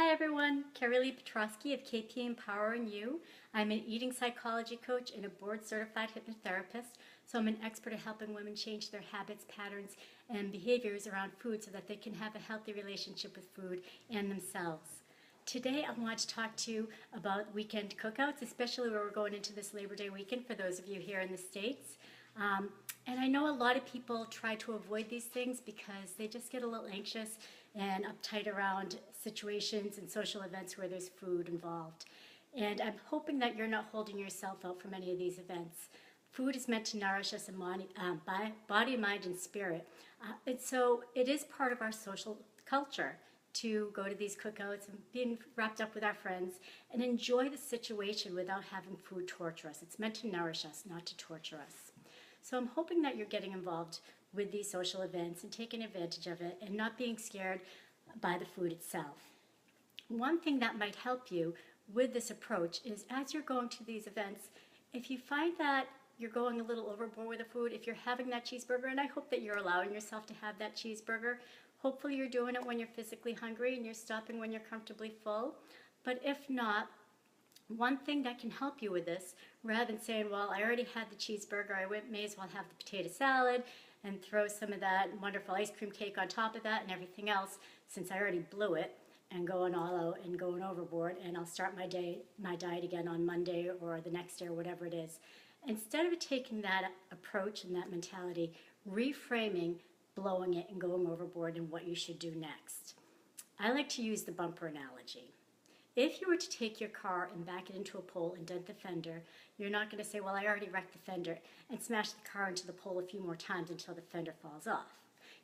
Hi everyone, Carrie Petrosky of KP Empowering You. I'm an eating psychology coach and a board certified hypnotherapist, so I'm an expert at helping women change their habits, patterns, and behaviors around food so that they can have a healthy relationship with food and themselves. Today I want to talk to you about weekend cookouts, especially where we're going into this Labor Day weekend for those of you here in the States. And I know a lot of people try to avoid these things because they just get a little anxious and uptight around situations and social events where there's food involved. And I'm hoping that you're not holding yourself out from any of these events. Food is meant to nourish us in body, mind, and spirit. And so it is part of our social culture to go to these cookouts and being wrapped up with our friends and enjoy the situation without having food torture us. It's meant to nourish us, not to torture us. So I'm hoping that you're getting involved with these social events and taking advantage of it and not being scared by the food itself. One thing that might help you with this approach is as you're going to these events, if you find that you're going a little overboard with the food, if you're having that cheeseburger, and I hope that you're allowing yourself to have that cheeseburger, hopefully you're doing it when you're physically hungry and you're stopping when you're comfortably full. But if not, one thing that can help you with this, rather than saying, well, I already had the cheeseburger, I may as well have the potato salad and throw some of that wonderful ice cream cake on top of that and everything else, since I already blew it, and going all out and going overboard, and I'll start my diet again on Monday or the next day or whatever it is. Instead of taking that approach and that mentality, reframing blowing it and going overboard and what you should do next. I like to use the bumper analogy. If you were to take your car and back it into a pole and dent the fender, you're not going to say, well, I already wrecked the fender, and smash the car into the pole a few more times until the fender falls off.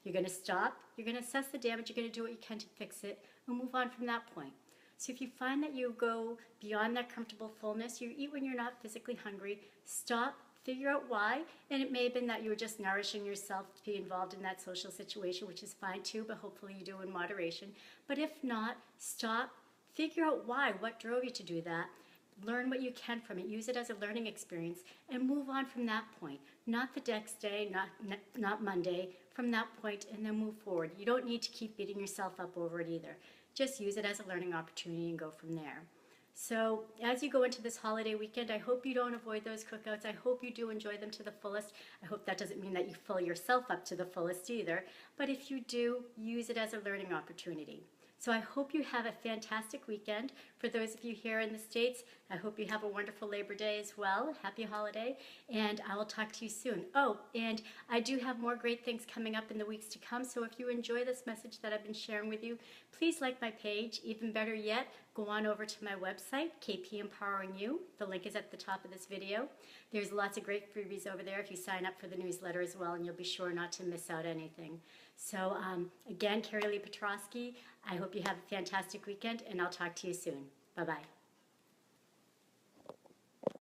You're going to stop, you're going to assess the damage, you're going to do what you can to fix it, and move on from that point. So if you find that you go beyond that comfortable fullness, you eat when you're not physically hungry, stop, figure out why, and it may have been that you were just nourishing yourself to be involved in that social situation, which is fine too, but hopefully you do in moderation. But if not, stop, figure out why, what drove you to do that, learn what you can from it, use it as a learning experience, and move on from that point. Not the next day, not Monday, from that point, and then move forward. You don't need to keep beating yourself up over it either. Just use it as a learning opportunity and go from there. So as you go into this holiday weekend, I hope you don't avoid those cookouts. I hope you do enjoy them to the fullest. I hope that doesn't mean that you fill yourself up to the fullest either, but if you do, use it as a learning opportunity. So I hope you have a fantastic weekend. For those of you here in the States, I hope you have a wonderful Labor Day as well. Happy holiday, and I will talk to you soon. Oh, and I do have more great things coming up in the weeks to come, so if you enjoy this message that I've been sharing with you, please like my page. Even better yet, go on over to my website, KP Empowering You. The link is at the top of this video. There's lots of great freebies over there if you sign up for the newsletter as well, and you'll be sure not to miss out anything. So again, Carrie Petrosky, I hope you have a fantastic weekend, and I'll talk to you soon. Bye-bye.